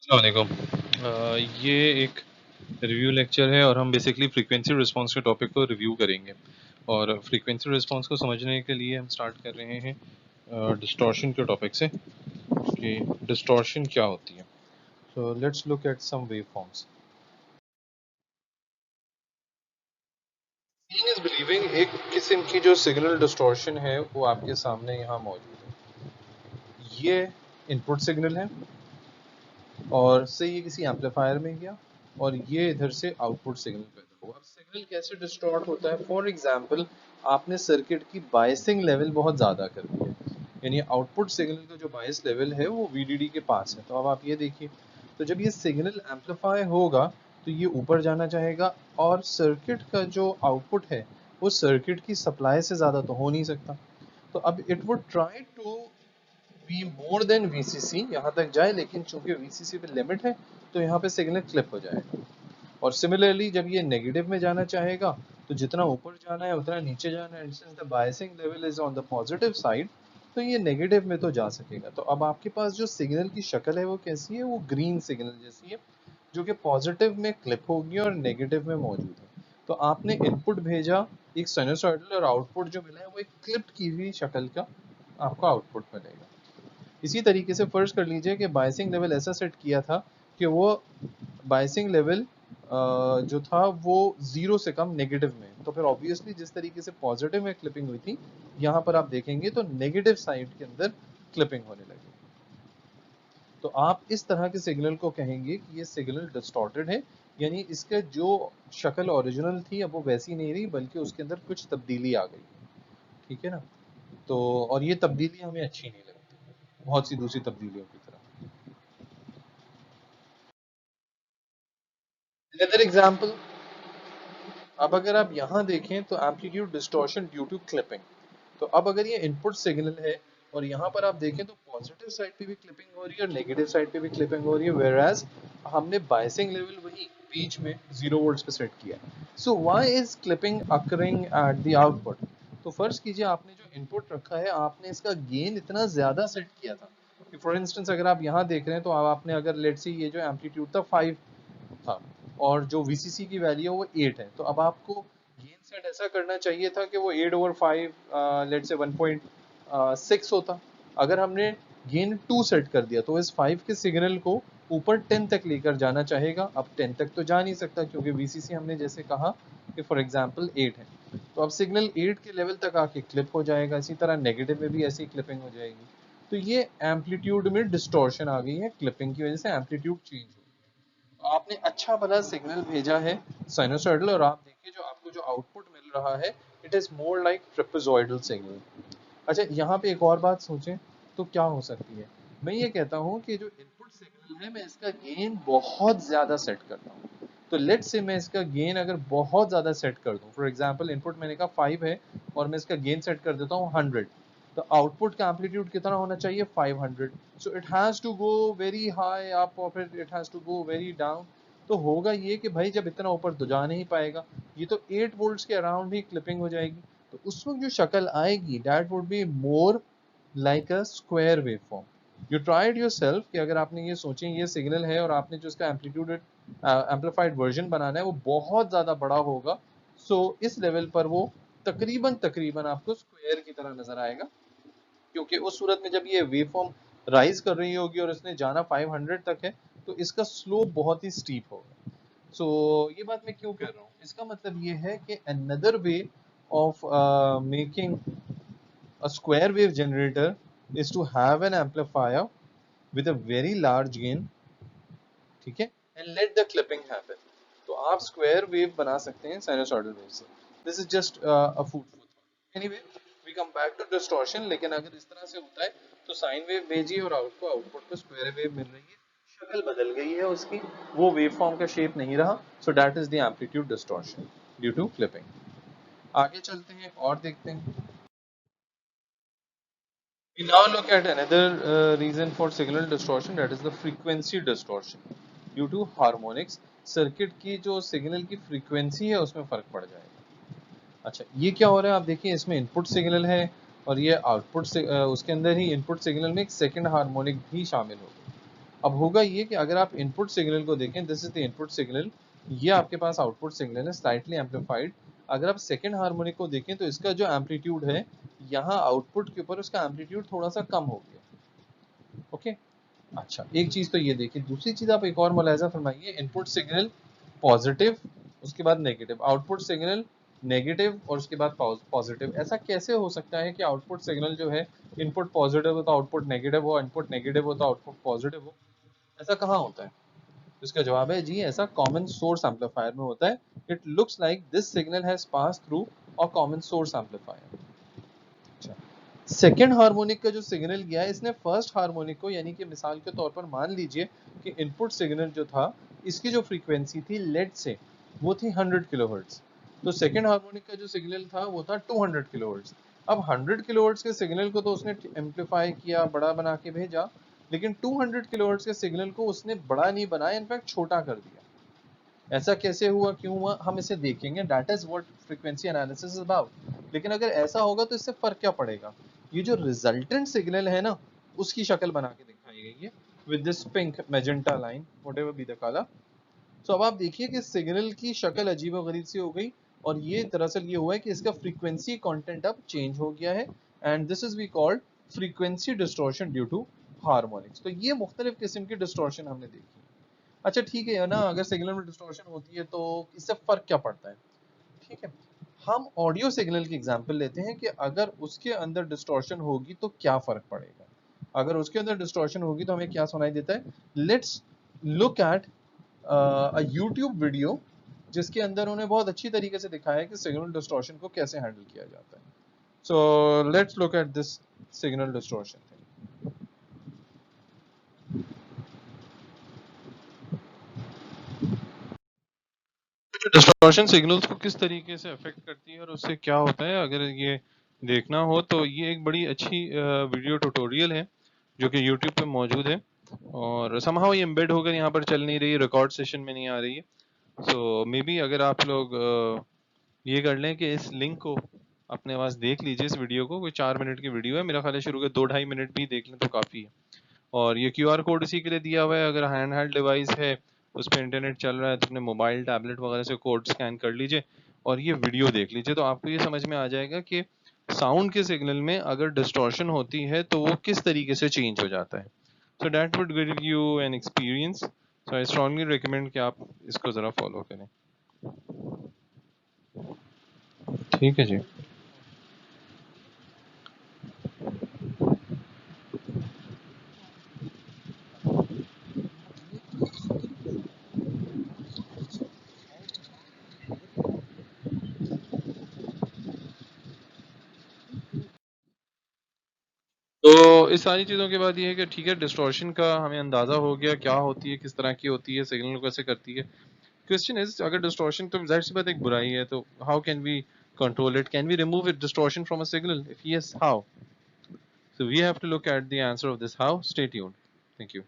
अस्सलामुअलैकुम। ये एक रिव्यू लेक्चर है और हम बेसिकली फ्रीक्वेंसी रिस्पांस के टॉपिक को रिव्यू करेंगे। और फ्रीक्वेंसी रिस्पांस को समझने के लिए हम स्टार्ट कर रहे हैं डिस्टॉर्शन के टॉपिक से कि डिस्टॉर्शन क्या होती है। So let's look at some waveforms. Seeing is believing एक किस्म की जो सिग्नल डिस्टॉर्शन है वो आपके सामने यहाँ मौजूद है। ये इनपुट सिग्नल है और से ये किसी एम्पलीफायर में गया और ये इधर से आउटपुट सिग्नल पैदा हुआ। अब सिग्नल कैसे डिस्टॉर्ट होता है? फॉर एग्जांपल आपने सर्किट की बायसिंग लेवल बहुत ज़्यादा कर दी है, यानी आउटपुट सिग्नल का जो बायस लेवल है वो वीडीडी के पास है। तो अब आप ये देखिए, तो जब ये सिग्नल एम्पलीफाई होगा तो ये ऊपर जाना चाहेगा और सर्किट का जो आउटपुट है वो सर्किट की सप्लाई से ज़्यादा तो हो नहीं सकता। तो अब it would try to be more than VCC, यहाँ तक जाए, लेकिन चूंकि वीसीसी पे लिमिट है तो यहाँ पे सिग्नल क्लिप हो जाएगा। और सिमिलरली जब ये नेगेटिव में जाना चाहेगा तो जितना ऊपर जाना है उतना नीचे जाना है। Since the biasing level is on the positive side तो ये नेगेटिव में तो जा सकेगा। तो अब आपके पास जो सिग्नल की शक्ल है वो कैसी है? वो ग्रीन सिग्नल जैसी है, जो कि पॉजिटिव में क्लिप होगी और नेगेटिव में मौजूद है। तो आपने इनपुट भेजा एक साइनसॉइडल और आउटपुट जो मिला है वो एक क्लिप्ड की हुई शक्ल का आपको आउटपुट मिलेगा। इसी तरीके से फर्ज कर लीजिए कि बायसिंग लेवल ऐसा सेट किया था कि वो बायसिंग लेवल जो था वो 0 से कम नेगेटिव में, तो फिर ऑब्वियसली जिस तरीके से पॉजिटिव में क्लिपिंग हुई थी यहाँ पर आप देखेंगे तो नेगेटिव साइड के अंदर क्लिपिंग होने लगी। तो आप इस तरह के सिग्नल को कहेंगे कि ये सिग्नल डिस्टॉर्टेड है, यानी इसका जो शक्ल ओरिजिनल थी अब वो वैसी नहीं रही बल्कि उसके अंदर कुछ तब्दीली आ गई। ठीक है ना? तो और ये तब्दीली हमें अच्छी नहीं लगती बहुत सी दूसरी तब्दीलियों की तरह। अनदर एग्जांपल, अब अगर आप यहाँ देखें तो amplitude distortion due to clipping. तो अब अगर ये इनपुट सिग्नल है और यहाँ पर आप देखें तो पॉजिटिव साइड पे भी क्लिपिंग हो रही है और नेगेटिव साइड पे भी क्लिपिंग हो रही है, वेयर एज हमने बायसिंग लेवल वही बीच में 0 वोल्ट्स पे सेट किया है। So why is clipping occurring at the output? तो फर्ज कीजिए आपने जो इनपुट रखा है आपने इसका गेन इतना ज्यादा सेट किया था कि फॉर इंस्टेंस अगर आप यहाँ देख रहे हैं तो अब आपने अगर लेट्स सी ये जो एम्पलीट्यूड था 5 था और जो वीसीसी की वैल्यू है वो 8 है, तो अब आपको गेन सेट ऐसा करना चाहिए था कि वो 8/5 लेट से 1.6 होता। अगर हमने गेन 2 सेट कर दिया तो इस 5 के सिग्नल को ऊपर 10 तक लेकर जाना चाहेगा। अब 10 तक तो जा नहीं सकता क्योंकि वीसीसी हमने जैसे कहा कि फॉर एग्जांपल 8 है, तो अब सिग्नल 8 के लेवल तक आके क्लिप हो जाएगा। इसी तरह नेगेटिव में भी ऐसी क्लिपिंग हो जाएगी। तो ये एम्पलीट्यूड में डिस्टॉर्शन आ गई है, क्लिपिंग की वजह से एम्पलीट्यूड चेंज हो। आपने अच्छा भला सिग्नल भेजा है साइनोसॉइडल और आप देखिए जो आपको जो आउटपुट मिल रहा है it is more like trapezoidal signal. अच्छा, यहाँ पे एक और बात सोचें तो क्या हो सकती है? मैं ये कहता हूँ कि जो इनपुट सिग्नल है मैं इसका गेन बहुत ज्यादा सेट करता हूँ। तो लेट्स से मैं इसका गेन अगर बहुत ज्यादा सेट कर दूं, फॉर एग्जांपल इनपुट मैंने कहा 5 है और मैं इसका गेन सेट कर देता हूँ 100, तो आउटपुट का एम्पलीट्यूड कितना होना चाहिए? 500। So it has to go very high up और फिर it has to go very down. तो होगा ये कि भाई जब इतना ऊपर तो जा नहीं पाएगा, ये तो 8 वोल्ट्स के अराउंड ही क्लिपिंग हो जाएगी। तो उस वक्त जो शक्ल आएगी that would be more like a square waveform. You tried yourself कि अगर आपने ये सोचें ये सिग्नल है और आपने जो इसका एम्पलीट्यूड एम्पलीफाइड वर्जन बनाना है वो बहुत ज़्यादा बड़ा होगा। सो इस लेवल पर वो तकरीबन तकरीबन आपको स्क्वायर की तरह नजर आएगा, क्योंकि उस सूरत में जब ये वेवफॉर्म राइज कर रही होगी और इसने जाना 500 तक है तो इसका स्लोप बहुत ही स्टीप होगा। सो ये बात मैं क्यों कह रहा हूँ? इसका मतलब ये है कि another way of making a square wave generator is to have an amplifier with a very large gain, ठीक है, and let the clipping happen। तो आप स्क्वायर वेव बना सकते हैं साइनसॉइडल वेव से। This is just a food for thought. Anyway, we come back to distortion. लेकिन अगर इस तरह से होता है तो साइन वेव भेजिए और आपको आउटपुट पे स्क्वायर वेव मिल रही है, शक्ल बदल गई है उसकी, वो वेव फॉर्म का शेप नहीं रहा। So that is the amplitude distortion due to clipping. आगे चलते हैं और देखते हैं। We now look at another reason for signal distortion, that is the frequency distortion due to harmonics। Circuit की जो सिग्नल की फ्रीक्वेंसी है उसमें फर्क पड़ जाएगा। अच्छा, ये क्या हो रहा है? आप देखिए इसमें इनपुट सिग्नल है और ये आउटपुट से उसके अंदर ही इनपुट सिग्नल में एक सेकंड हार्मोनिक भी शामिल होगा। अब होगा ये कि अगर आप इनपुट सिग्नल को देखें, this is the input signal, ये आपके पास आउटपुट सिग्नल है स्लाइटली एम्पलीफाइड। अगर आप सेकंड हार्मोनिक को देखें तो इसका जो एम्पलीट्यूड है यहाँ आउटपुट के ऊपर उसका एम्पलीट्यूड थोड़ा सा कम हो गया। ओके, अच्छा एक चीज तो ये देखिए, दूसरी चीज आप एक और मुलाहिजा फरमाइए, इनपुट सिग्नल पॉजिटिव, उसके बाद नेगेटिव, आउटपुट सिग्नल नेगेटिव और उसके बाद पॉजिटिव। ऐसा कैसे हो सकता है कि आउटपुट सिग्नल जो है इनपुट पॉजिटिव हो तो आउटपुट नेगेटिव हो, इनपुट नेगेटिव हो तो आउटपुट पॉजिटिव हो? ऐसा कहाँ होता है? तो इसका जवाब है जी, ऐसा कॉमन सोर्स एम्पलीफायर में होता है। It looks like this signal has pass through a common source amplifier. अच्छा, सेकेंड हार्मोनिक का जो सिग्नल गया है, इसने फर्स्ट हार्मोनिक को, यानी कि मिसाल के तौर पर मान लीजिए कि इनपुट सिग्नल जो था इसकी जो फ्रीक्वेंसी थी लेट से वो थी 100 किलोहर्ट्ज, तो सेकेंड हार्मोनिक का जो सिग्नल था वो था 200 किलोहर्ट्ज। अब 100 किलोहर्ट्ज के सिग्नल को तो उसने एम्पलीफाई किया, बड़ा बना के भेजा, लेकिन 200 किलोहर्ट्ज के सिग्नल को उसने बड़ा नहीं बनाया, इनफैक्ट छोटा कर दिया। ऐसा कैसे हुआ, क्यों हुआ, हम इसे देखेंगे। That is what frequency analysis is about. लेकिन अगर ऐसा होगा तो इससे फर्क क्या पड़ेगा? ये जो रिजल्टेंट सिग्नल है ना, उसकी शक्ल बना के दिखाई गई है with this pink magenta line, whatever be the colour. So अब आप देखिए कि सिग्नल की शक्ल अजीब व गरीब सी हो गई, और ये दरअसल ये हुआ है कि इसका फ्रीक्वेंसी कंटेंट अब चेंज हो गया है, and this is we called frequency distortion due to harmonics. तो ये मुख्तलिफ किस्म की डिस्टॉर्शन हमने देखी। अच्छा ठीक है ना, अगर सिग्नल में डिस्टॉर्शन होती है तो इससे फर्क क्या पड़ता है? ठीक है, हम ऑडियो सिग्नल की एग्जांपल लेते हैं कि अगर उसके अंदर डिस्टॉर्शन होगी तो क्या फर्क पड़ेगा। अगर उसके अंदर डिस्टॉर्शन होगी तो हमें क्या सुनाई देता है? Let's look at a YouTube video जिसके अंदर उन्हें बहुत अच्छी तरीके से दिखाया है कि सिग्नल डिस्टॉर्शन को कैसे हैंडल किया जाता है। So let's look at this signal distortion. Distortion signals को किस तरीके से अफेक्ट करती है और उससे क्या होता है, अगर ये देखना हो तो ये एक बड़ी अच्छी वीडियो ट्यूटोरियल है जो कि YouTube पे मौजूद है, और समहाउ ये एम्बेड होकर यहाँ पर चल नहीं रही है, रिकॉर्ड सेशन में नहीं आ रही है। सो मे बी अगर आप लोग ये कर लें कि इस लिंक को अपने पास देख लीजिए, इस वीडियो को, कोई 4 मिनट की वीडियो है मेरा ख्याल है, शुरू के 2-2.5 मिनट भी देख लें तो काफ़ी है। और ये QR कोड इसी के लिए दिया हुआ है, अगर हैंड हेल्ड डिवाइस है उस पर इंटरनेट चल रहा है तो अपने मोबाइल टैबलेट वगैरह से कोड स्कैन कर लीजिए और ये वीडियो देख लीजिए, तो आपको ये समझ में आ जाएगा कि साउंड के सिग्नल में अगर डिस्टॉर्शन होती है तो वो किस तरीके से चेंज हो जाता है। So that would give you an experience. So I strongly recommend कि आप इसको ज़रा फॉलो करें। ठीक है जी। तो इस सारी चीज़ों के बाद ये है कि ठीक है, डिस्टॉर्शन का हमें अंदाज़ा हो गया क्या होती है, किस तरह की होती है, सिग्नल को कैसे करती है। क्वेश्चन इज, अगर डिस्टॉर्शन तो जाहिर सी बात एक बुराई है, तो how can we control it, can we remove it distortion from a signal, if yes how? So we have to look at the answer of this how. Stay tuned. Thank you.